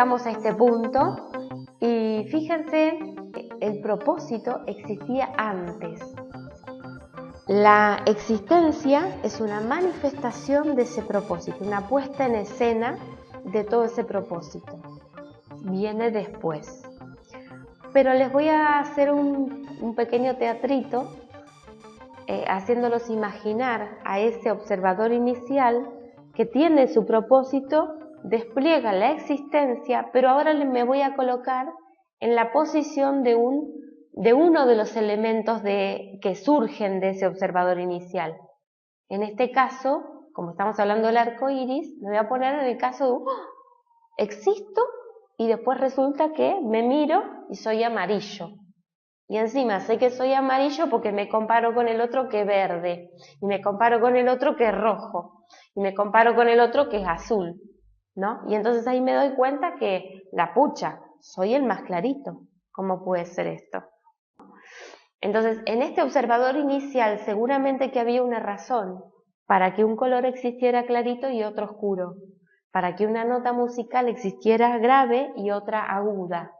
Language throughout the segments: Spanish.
llegamos a este punto y fíjense, el propósito existía antes. La existencia es una manifestación de ese propósito, una puesta en escena de todo ese propósito. Viene después. Pero les voy a hacer un pequeño teatrito, haciéndolos imaginar a ese observador inicial que tiene su propósito, despliega la existencia, pero ahora me voy a colocar en la posición de uno de los elementos que surgen de ese observador inicial. En este caso, como estamos hablando del arco iris, me voy a poner en el caso de existo y después resulta que me miro y soy amarillo. Y encima sé que soy amarillo porque me comparo con el otro que es verde, y me comparo con el otro que es rojo, y me comparo con el otro que es azul, ¿no? Y entonces ahí me doy cuenta que, la pucha, soy el más clarito. ¿Cómo puede ser esto? Entonces, en este observador inicial seguramente que había una razón para que un color existiera clarito y otro oscuro, para que una nota musical existiera grave y otra aguda,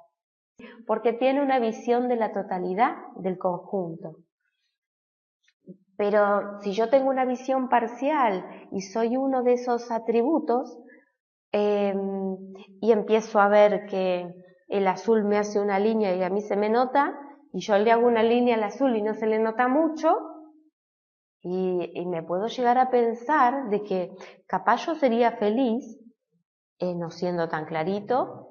porque tiene una visión de la totalidad del conjunto. Pero si yo tengo una visión parcial y soy uno de esos atributos, y empiezo a ver que el azul me hace una línea y a mí se me nota, y yo le hago una línea al azul y no se le nota mucho, y me puedo llegar a pensar de que capaz yo sería feliz no siendo tan clarito,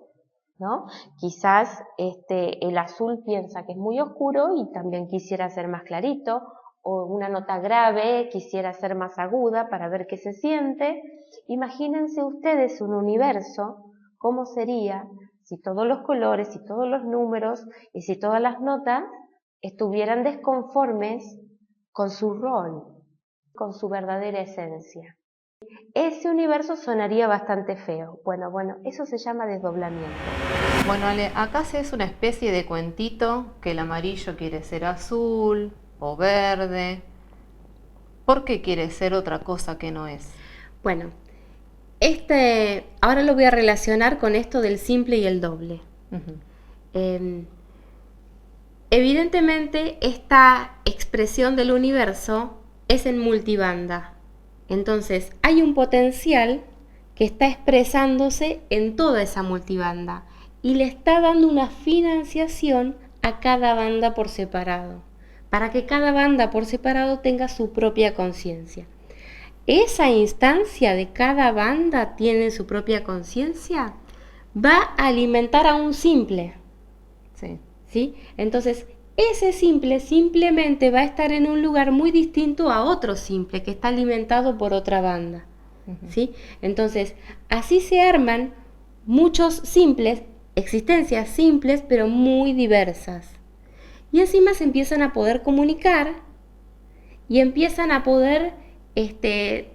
¿no? Quizás el azul piensa que es muy oscuro y también quisiera ser más clarito, o una nota grave quisiera ser más aguda para ver qué se siente. Imagínense ustedes un universo, cómo sería si todos los colores, si todos los números y si todas las notas estuvieran desconformes con su rol, con su verdadera esencia. Ese universo sonaría bastante feo. Bueno, eso se llama desdoblamiento. Bueno, Ale, acá se es una especie de cuentito que el amarillo quiere ser azul o verde. ¿Por qué quiere ser otra cosa que no es? Bueno, ahora lo voy a relacionar con esto del simple y el doble. Evidentemente, esta expresión del universo es en multibanda. Entonces, hay un potencial que está expresándose en toda esa multibanda y le está dando una financiación a cada banda por separado, para que cada banda por separado tenga su propia conciencia. Esa instancia de cada banda tiene su propia conciencia, va a alimentar a un simple. ¿Sí? Entonces, ese simple simplemente va a estar en un lugar muy distinto a otro simple que está alimentado por otra banda. ¿Sí? Entonces, así se arman muchos simples, existencias simples, pero muy diversas. Y encima se empiezan a poder comunicar y empiezan a poder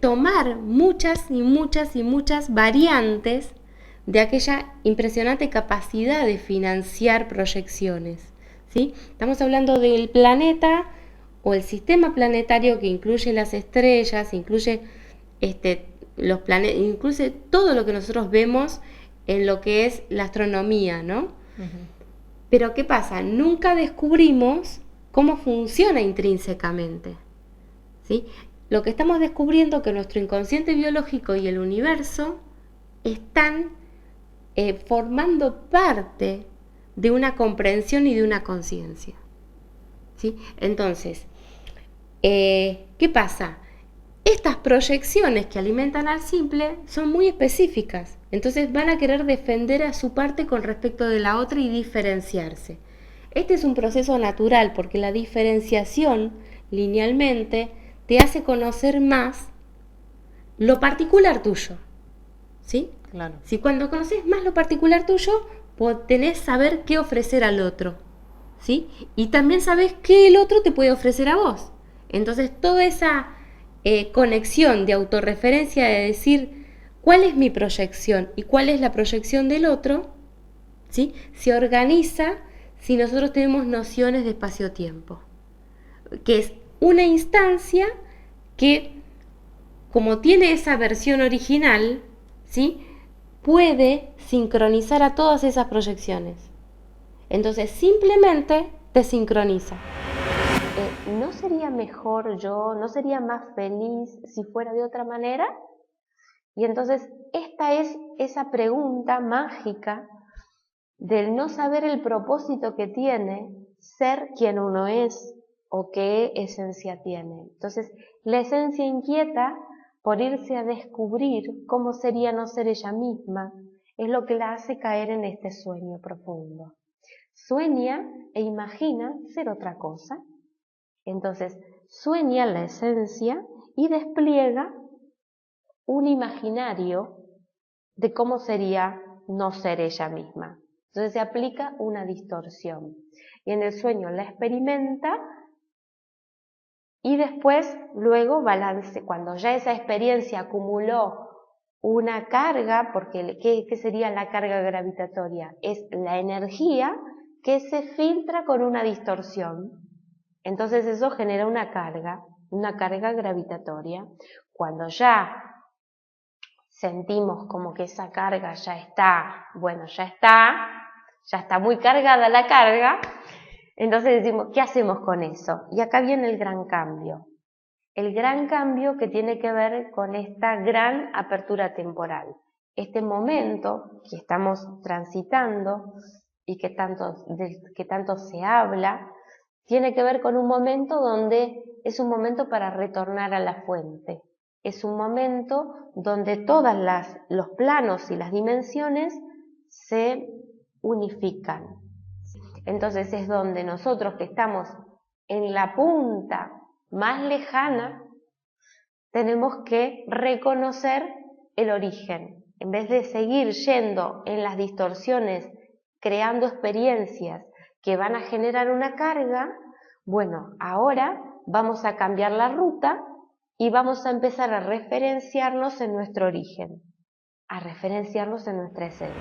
tomar muchas y muchas y muchas variantes de aquella impresionante capacidad de financiar proyecciones. ¿Sí? Estamos hablando del planeta o el sistema planetario que incluye las estrellas, incluye los planetas, incluye todo lo que nosotros vemos en lo que es la astronomía, ¿no? Pero ¿qué pasa? Nunca descubrimos cómo funciona intrínsecamente, ¿sí? Lo que estamos descubriendo es que nuestro inconsciente biológico y el universo están formando parte de una comprensión y de una conciencia, ¿sí? Entonces, ¿qué pasa? Estas proyecciones que alimentan al simple son muy específicas, entonces van a querer defender a su parte con respecto de la otra y diferenciarse. Este es un proceso natural porque la diferenciación linealmente te hace conocer más lo particular tuyo, ¿sí? Claro. Si cuando conoces más lo particular tuyo, tenés saber qué ofrecer al otro, ¿sí? Y también sabes qué el otro te puede ofrecer a vos. Entonces toda esa conexión de autorreferencia de decir cuál es mi proyección y cuál es la proyección del otro, ¿sí? Se organiza si nosotros tenemos nociones de espacio-tiempo, que es una instancia que, como tiene esa versión original, ¿sí? puede sincronizar a todas esas proyecciones. Entonces simplemente te sincroniza. ¿No sería mejor yo, no sería más feliz si fuera de otra manera? Y entonces esta es esa pregunta mágica del no saber el propósito que tiene ser quien uno es o qué esencia tiene. Entonces la esencia inquieta por irse a descubrir cómo sería no ser ella misma, es lo que la hace caer en este sueño profundo. Sueña e imagina ser otra cosa. Entonces sueña la esencia y despliega un imaginario de cómo sería no ser ella misma. Entonces se aplica una distorsión. Y en el sueño la experimenta y después, luego balance. Cuando ya esa experiencia acumuló una carga, porque ¿qué sería la carga gravitatoria? Es la energía que se filtra con una distorsión. Entonces eso genera una carga gravitatoria. Cuando ya sentimos como que esa carga ya está muy cargada la carga, entonces decimos, ¿qué hacemos con eso? Y acá viene el gran cambio que tiene que ver con esta gran apertura temporal. Este momento que estamos transitando y del que tanto se habla, tiene que ver con un momento donde es un momento para retornar a la fuente. Es un momento donde todos los planos y las dimensiones se unifican. Entonces es donde nosotros que estamos en la punta más lejana, tenemos que reconocer el origen. En vez de seguir yendo en las distorsiones, creando experiencias que van a generar una carga, bueno, ahora vamos a cambiar la ruta y vamos a empezar a referenciarnos en nuestro origen, a referenciarnos en nuestra esencia.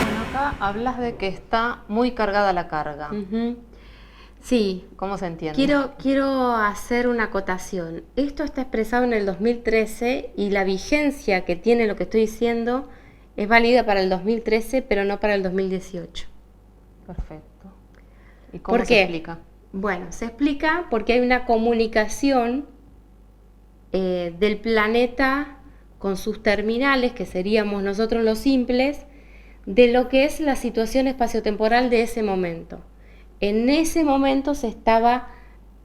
Bueno, acá hablas de que está muy cargada la carga. Sí. ¿Cómo se entiende? Quiero hacer una acotación. Esto está expresado en el 2013 y la vigencia que tiene lo que estoy diciendo es válida para el 2013, pero no para el 2018. Perfecto. ¿Y cómo ¿Por se qué? explica? Bueno, se explica porque hay una comunicación del planeta con sus terminales, que seríamos nosotros los simples, de lo que es la situación espaciotemporal de ese momento. En ese momento se estaba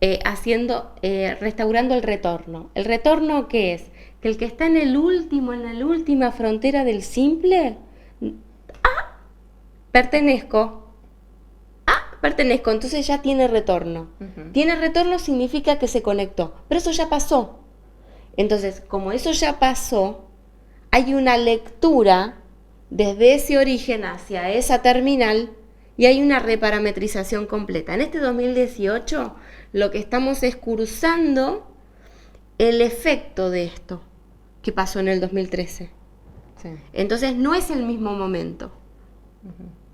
restaurando el retorno. ¿El retorno qué es? Que el que está en la última frontera del simple, pertenezco, entonces ya tiene retorno. Tiene retorno significa que se conectó, pero eso ya pasó. Entonces, como eso ya pasó, hay una lectura desde ese origen hacia esa terminal y hay una reparametrización completa. En este 2018 lo que estamos es cursando el efecto de esto que pasó en el 2013. Sí. Entonces no es el mismo momento.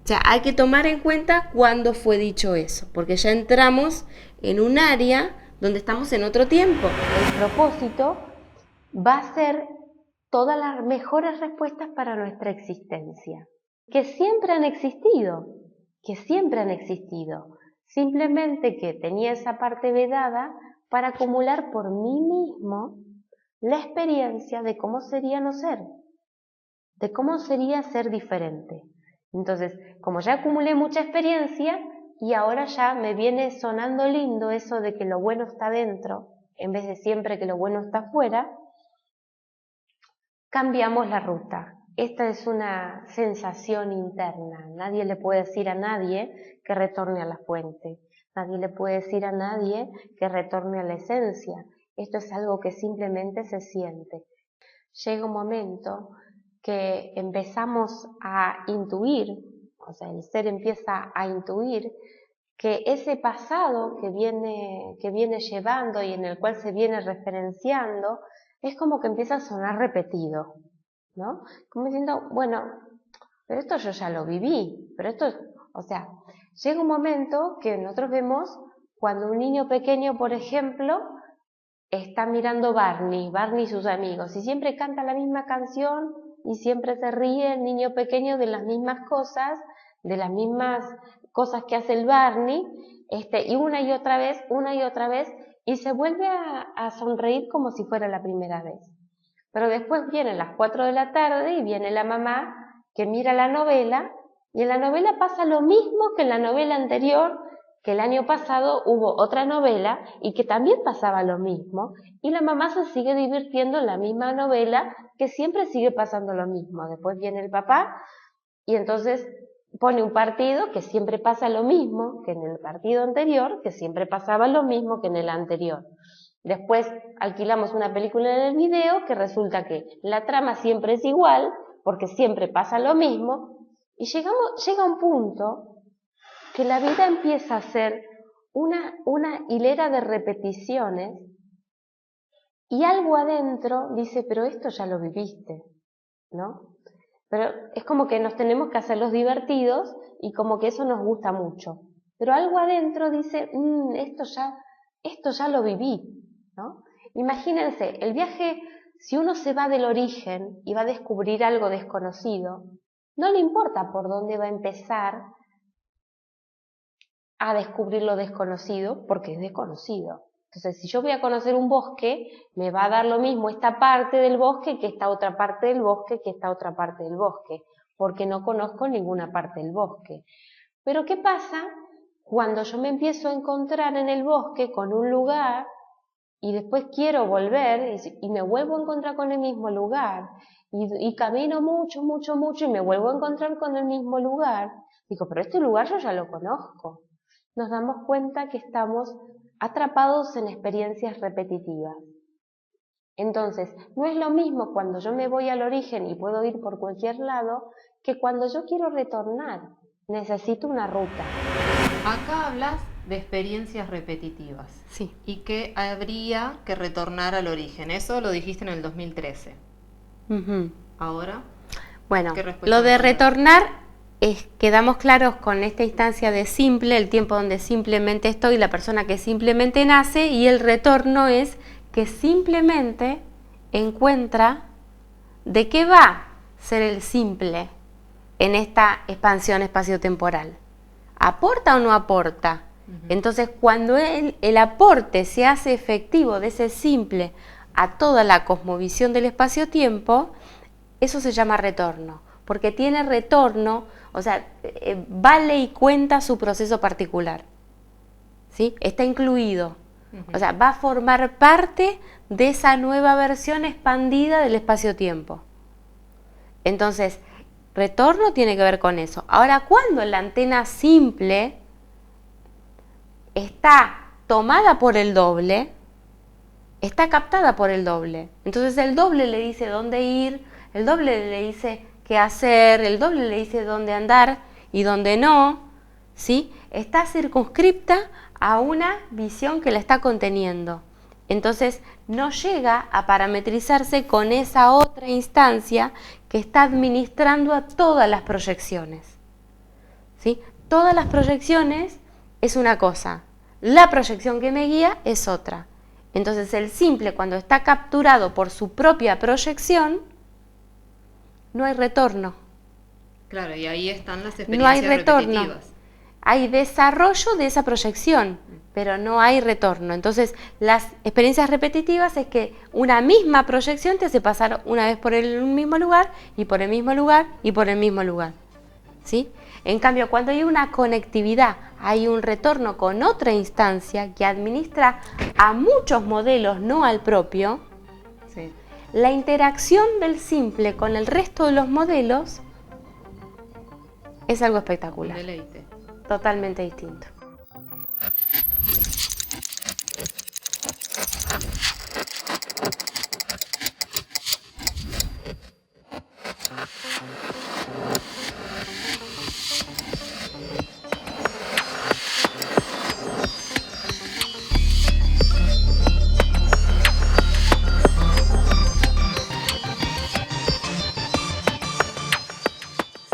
O sea, hay que tomar en cuenta cuándo fue dicho eso, porque ya entramos en un área donde estamos en otro tiempo. El propósito va a ser todas las mejores respuestas para nuestra existencia, que siempre han existido, simplemente que tenía esa parte vedada para acumular por mí mismo la experiencia de cómo sería no ser, de cómo sería ser diferente. Entonces, como ya acumulé mucha experiencia y ahora ya me viene sonando lindo eso de que lo bueno está dentro, en vez de siempre que lo bueno está afuera, cambiamos la ruta. Esta es una sensación interna. Nadie le puede decir a nadie que retorne a la fuente. Nadie le puede decir a nadie que retorne a la esencia. Esto es algo que simplemente se siente. Llega un momento que empezamos a intuir, o sea, el ser empieza a intuir que ese pasado que viene llevando y en el cual se viene referenciando, es como que empieza a sonar repetido, ¿no? Como diciendo, bueno, pero esto yo ya lo viví, pero esto, o sea, llega un momento que nosotros vemos cuando un niño pequeño, por ejemplo, está mirando Barney y sus amigos, y siempre canta la misma canción y siempre se ríe el niño pequeño de las mismas cosas que hace el Barney, y una y otra vez, y se vuelve a sonreír como si fuera la primera vez. Pero después vienen las 4 de la tarde y viene la mamá que mira la novela, y en la novela pasa lo mismo que en la novela anterior, que el año pasado hubo otra novela y que también pasaba lo mismo, y la mamá se sigue divirtiendo en la misma novela, que siempre sigue pasando lo mismo. Después viene el papá y entonces pone un partido que siempre pasa lo mismo que en el partido anterior, que siempre pasaba lo mismo que en el anterior. Después alquilamos una película en el video que resulta que la trama siempre es igual, porque siempre pasa lo mismo, y llega un punto que la vida empieza a ser una hilera de repeticiones, y algo adentro dice, pero esto ya lo viviste, ¿no? Pero es como que nos tenemos que hacer los divertidos y como que eso nos gusta mucho. Pero algo adentro dice, esto ya lo viví, ¿no? Imagínense, el viaje, si uno se va del origen y va a descubrir algo desconocido, no le importa por dónde va a empezar a descubrir lo desconocido, porque es desconocido. Entonces, si yo voy a conocer un bosque, me va a dar lo mismo esta parte del bosque que esta otra parte del bosque que esta otra parte del bosque, porque no conozco ninguna parte del bosque. Pero ¿qué pasa cuando yo me empiezo a encontrar en el bosque con un lugar y después quiero volver y me vuelvo a encontrar con el mismo lugar y camino mucho y me vuelvo a encontrar con el mismo lugar? Digo, pero este lugar yo ya lo conozco. Nos damos cuenta que estamos atrapados en experiencias repetitivas. Entonces, no es lo mismo cuando yo me voy al origen y puedo ir por cualquier lado, que cuando yo quiero retornar, necesito una ruta. Acá hablas de experiencias repetitivas. Sí. Y que habría que retornar al origen. Eso lo dijiste en el 2013. Ahora, bueno, ¿qué respuesta lo de me das? retornar quedamos claros con esta instancia de simple, el tiempo donde simplemente estoy, la persona que simplemente nace, y el retorno es que simplemente encuentra de qué va a ser el simple en esta expansión espaciotemporal. ¿Aporta o no aporta? Entonces, cuando el aporte se hace efectivo de ese simple a toda la cosmovisión del espacio-tiempo, eso se llama retorno, porque tiene retorno, o sea, vale y cuenta su proceso particular, ¿sí? Está incluido, o sea, va a formar parte de esa nueva versión expandida del espacio-tiempo. Entonces, retorno tiene que ver con eso. Ahora, cuando la antena simple está tomada por el doble, está captada por el doble, entonces el doble le dice dónde ir, el doble le dice qué hacer, el doble le dice dónde andar y dónde no, ¿sí? Está circunscripta a una visión que la está conteniendo. Entonces no llega a parametrizarse con esa otra instancia que está administrando a todas las proyecciones, ¿sí? Todas las proyecciones es una cosa, la proyección que me guía es otra. Entonces el simple, cuando está capturado por su propia proyección, no hay retorno. Claro, y ahí están las experiencias no hay retorno. repetitivas. Hay desarrollo de esa proyección, pero no hay retorno. Entonces, las experiencias repetitivas es que una misma proyección te hace pasar una vez por el mismo lugar, y por el mismo lugar, y por el mismo lugar, ¿sí? En cambio, cuando hay una conectividad, hay un retorno con otra instancia que administra a muchos modelos, no al propio. Sí. La interacción del simple con el resto de los modelos es algo espectacular. Un deleite. Totalmente distinto.